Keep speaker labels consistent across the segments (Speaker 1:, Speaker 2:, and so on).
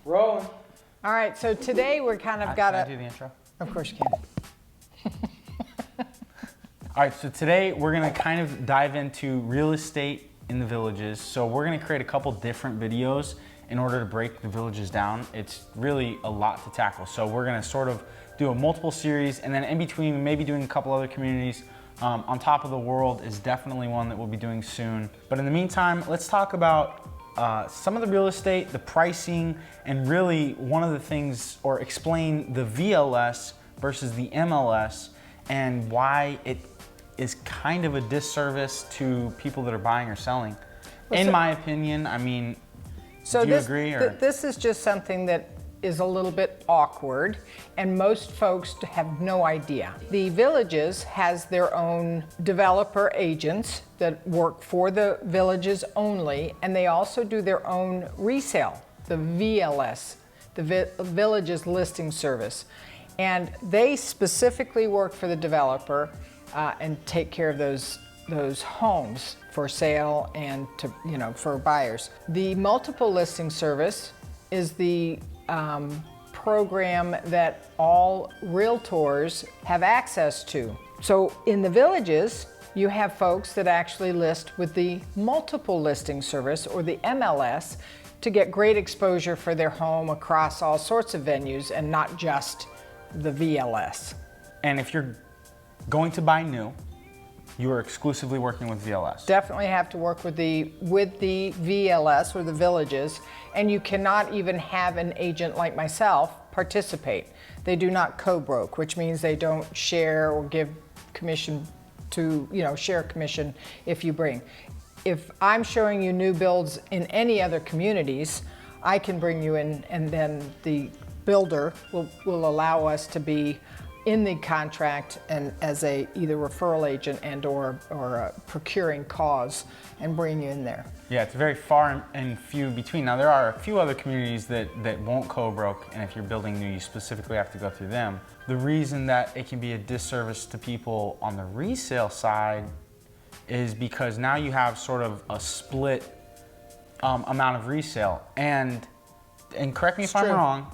Speaker 1: Rolling.
Speaker 2: All right, so today we're kind of got
Speaker 1: Can I do the intro?
Speaker 2: Of course you can.
Speaker 1: All right, so today we're gonna kind of dive into real estate in the villages. So we're gonna create a couple different videos in order to break the villages down. It's really a lot to tackle. So we're gonna sort of do a multiple series, and then in between, maybe doing a couple other communities. On Top of the World is definitely one that we'll be doing soon. But in the meantime, let's talk about some of the real estate, the pricing, and really one of the things, or explain the VLS versus the MLS and why it is kind of a disservice to people that are buying or selling. In my opinion, I mean, do you agree? Or?
Speaker 2: This is just something that is a little bit awkward, and most folks have no idea. The Villages has their own developer agents that work for the Villages only, and they also do their own resale, the VLS, the Villages Listing Service. And they specifically work for the developer and take care of those homes for sale and to, for buyers. The multiple listing service is the program that all realtors have access to. So in the Villages, you have folks that actually list with the multiple listing service, or the MLS, to get great exposure for their home across all sorts of venues and not just the VLS.
Speaker 1: And if you're going to buy new, you are exclusively working with VLS.
Speaker 2: Definitely have to work with the VLS, or the Villages, and you cannot even have an agent like myself participate. They do not co-broke, which means they don't share or give commission to, share commission if you bring. If I'm showing you new builds in any other communities, I can bring you in, and then the builder will allow us to be in the contract and as a either referral agent and or a procuring cause, and bring you in there.
Speaker 1: Yeah, it's very far and few between. Now there are a few other communities that won't co-broke, and if you're building new, you specifically have to go through them. The reason that it can be a disservice to people on the resale side is because now you have sort of a split amount of resale. And correct me if I'm wrong,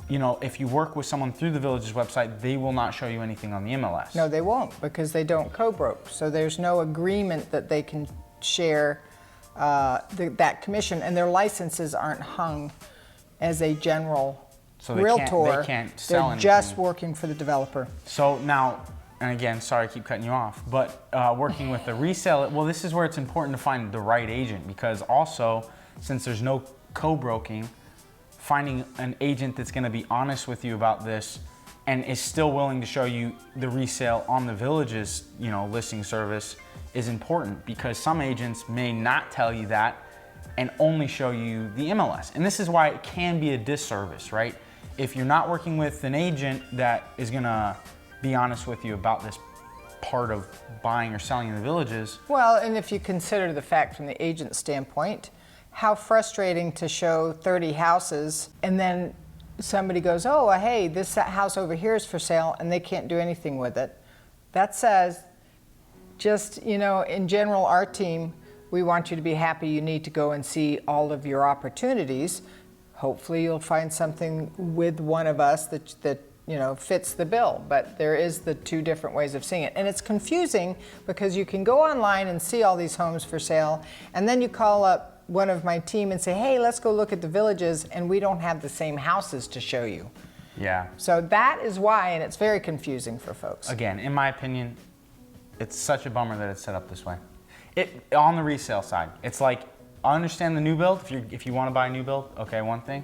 Speaker 1: if you work with someone through the Villages website, they will not show you anything on the MLS.
Speaker 2: No, they won't, because they don't co-broke. So there's no agreement that they can share that commission, and their licenses aren't hung as a general realtor.
Speaker 1: They can't sell anything.
Speaker 2: They're just working for the developer.
Speaker 1: So now, and again, sorry I keep cutting you off, but working with the resale, well, this is where it's important to find the right agent, because also, since there's no co-broking, finding an agent that's gonna be honest with you about this and is still willing to show you the resale on the Villages, listing service is important, because some agents may not tell you that and only show you the MLS. And this is why it can be a disservice, right? If you're not working with an agent that is gonna be honest with you about this part of buying or selling in the Villages.
Speaker 2: Well, and if you consider the fact from the agent standpoint, how frustrating to show 30 houses and then somebody goes, oh, hey, this house over here is for sale, and they can't do anything with it. That says, just, in general, our team, we want you to be happy. You need to go and see all of your opportunities. Hopefully you'll find something with one of us that fits the bill. But there is the two different ways of seeing it. And it's confusing, because you can go online and see all these homes for sale, and then you call up one of my team and say, hey, let's go look at the Villages, and we don't have the same houses to show you.
Speaker 1: Yeah.
Speaker 2: So that is why, and it's very confusing for folks.
Speaker 1: Again, in my opinion, it's such a bummer that it's set up this way. On the resale side, it's like, I understand the new build, if you want to buy a new build, okay, one thing,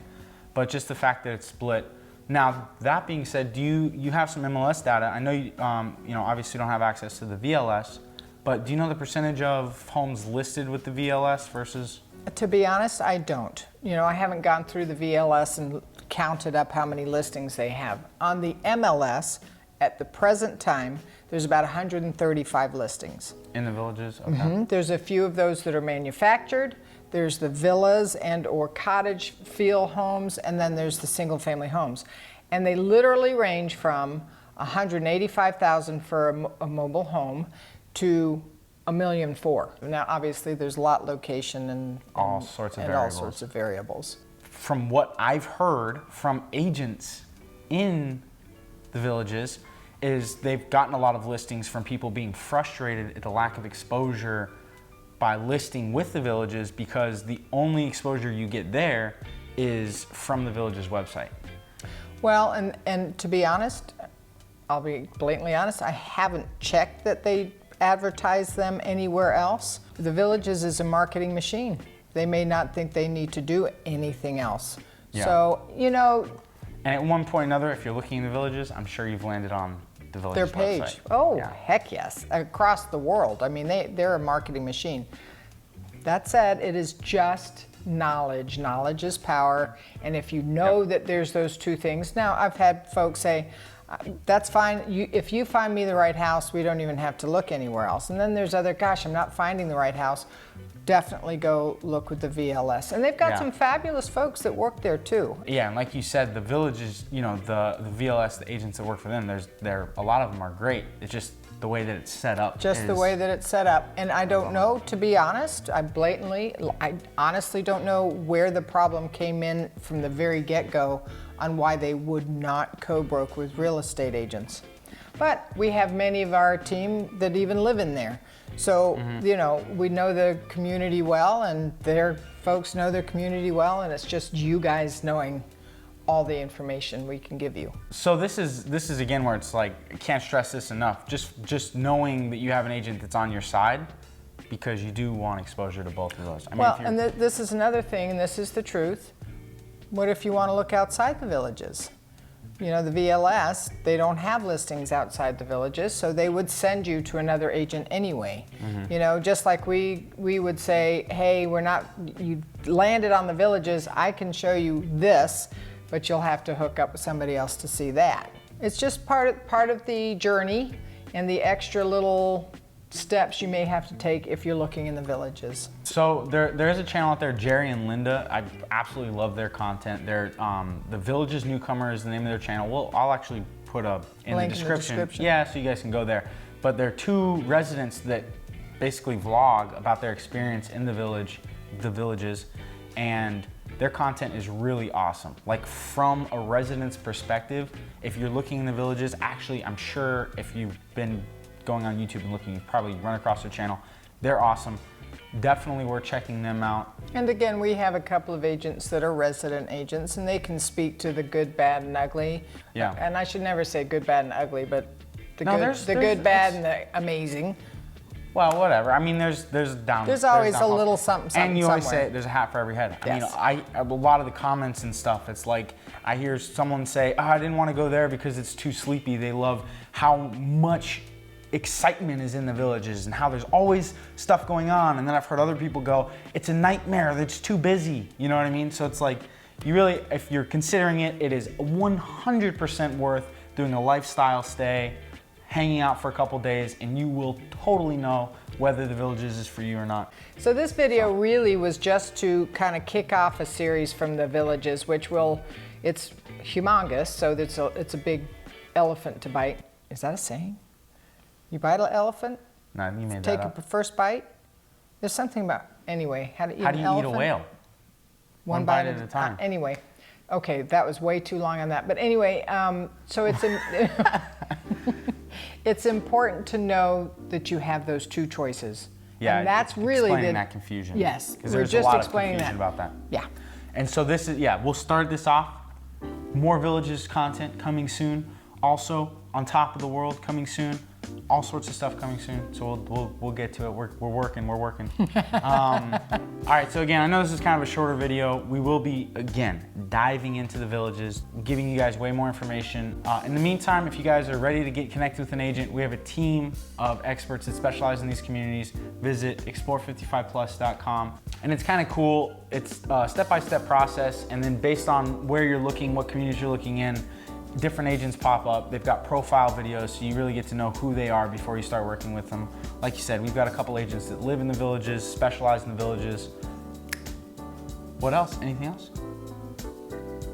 Speaker 1: but just the fact that it's split. Now, that being said, do you have some MLS data? I know you obviously don't have access to the VLS, but do you know the percentage of homes listed with the VLS versus?
Speaker 2: To be honest, I don't. I haven't gone through the VLS and counted up how many listings they have. On the MLS, at the present time, there's about 135 listings.
Speaker 1: In the Villages? Okay.
Speaker 2: Mm-hmm. There's a few of those that are manufactured. There's the villas and or cottage feel homes, and then there's the single family homes. And they literally range from $185,000 for a mobile home to $1.4 million. Now, obviously, there's lot location and
Speaker 1: all sorts of variables. from what I've heard from agents in the villages is they've gotten a lot of listings from people being frustrated at the lack of exposure by listing with the villages, because the only exposure you get there is from the village's website.
Speaker 2: Well, and to be honest, I'll be blatantly honest, I haven't checked that they advertise them anywhere else. The villages is a marketing machine. They may not think they need to do anything else.
Speaker 1: Yeah.
Speaker 2: So, you know.
Speaker 1: And at one point or another, if you're looking in the villages, I'm sure you've landed on the village's
Speaker 2: their page.
Speaker 1: website.
Speaker 2: Oh,
Speaker 1: yeah.
Speaker 2: Heck yes. Across the world. I mean, they're a marketing machine. That said, it is just knowledge. Knowledge is power. And if you know that there's those two things. Now, I've had folks say, that's fine. If you find me the right house, we don't even have to look anywhere else. And then there's other, gosh, I'm not finding the right house. Definitely go look with the VLS. And they've got some fabulous folks that work there too.
Speaker 1: Yeah, and like you said, the villages, you know, the VLS, the agents that work for them, a lot of them are great. It's just the way that it's set up.
Speaker 2: Just the way that it's set up. And I don't know, to be honest, I honestly don't know where the problem came in from the very get-go on why they would not co-broke with real estate agents. But we have many of our team that even live in there. So, you know, we know the community well, and their folks know their community well, and it's just you guys knowing all the information we can give you.
Speaker 1: So this is again where it's like, I can't stress this enough. Just knowing that you have an agent that's on your side, because you do want exposure to both of those. I mean,
Speaker 2: well, and this is another thing, and this is the truth. What if you want to look outside the villages? You know, the VLS, they don't have listings outside the villages, so they would send you to another agent anyway. You know, just like we would say, hey, you landed on the villages, I can show you this, but you'll have to hook up with somebody else to see that. It's just part of the journey and the extra little steps you may have to take if you're looking in the villages.
Speaker 1: So there is a channel out there, Jerry and Linda. I absolutely love their content. They're the Villages Newcomer is the name of their channel. I'll actually put a in the description. Yeah, so you guys can go there. But they're two residents that basically vlog about their experience in the villages, and their content is really awesome. Like, from a resident's perspective, if you're looking in the villages, actually, I'm sure if you've been going on YouTube and looking, you've probably run across their channel. They're awesome. Definitely worth checking them out. And
Speaker 2: again, we have a couple of agents that are resident agents, and they can speak to the good, bad, and ugly.
Speaker 1: Yeah.
Speaker 2: And I should never say good, bad, and ugly, but the good, bad, and the amazing.
Speaker 1: Well, whatever. I mean, there's down.
Speaker 2: There's always a little something
Speaker 1: and you always
Speaker 2: somewhere.
Speaker 1: say there's a hat for every head.
Speaker 2: Yes.
Speaker 1: I mean, a lot of the comments and stuff, it's like I hear someone say, "Oh, I didn't want to go there because it's too sleepy." They love how much excitement is in the villages and how there's always stuff going on. And then I've heard other people go, "It's a nightmare. It's too busy." You know what I mean? So it's like, you really, if you're considering it, it is 100% worth doing a lifestyle stay, hanging out for a couple days, and you will totally know whether the villages is for you or not.
Speaker 2: So this video really was just to kind of kick off a series from the villages, which it's humongous, so it's a big elephant to bite. Is that a saying? You bite an elephant?
Speaker 1: No, you made
Speaker 2: take
Speaker 1: that up.
Speaker 2: a first bite? There's something about, anyway, how to eat an elephant?
Speaker 1: How do you eat a whale? One bite at a time.
Speaker 2: Anyway, okay, that was way too long on that. But anyway, so it's it's important to know that you have those two choices.
Speaker 1: Yeah,
Speaker 2: and that's really
Speaker 1: explaining that confusion.
Speaker 2: Yes,
Speaker 1: because
Speaker 2: we're
Speaker 1: there's
Speaker 2: just
Speaker 1: a lot
Speaker 2: explaining
Speaker 1: of confusion about that.
Speaker 2: Yeah.
Speaker 1: And so this is, we'll start this off. More villages content coming soon. Also, on top of the world coming soon. All sorts of stuff coming soon. So we'll get to it. We're working. All right. So again, I know this is kind of a shorter video. We will be again diving into the villages, giving you guys way more information. In the meantime, if you guys are ready to get connected with an agent, we have a team of experts that specialize in these communities. Visit explore55plus.com. And it's kind of cool. It's a step-by-step process, and then based on where you're looking, what communities you're looking in, different agents pop up. They've got profile videos, so you really get to know who they are before you start working with them. Like you said, we've got a couple agents that live in the villages, specialize in the villages. What else? Anything else?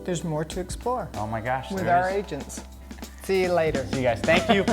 Speaker 2: There's more to explore.
Speaker 1: Oh my gosh.
Speaker 2: With our agents. See you later.
Speaker 1: See you guys. Thank you.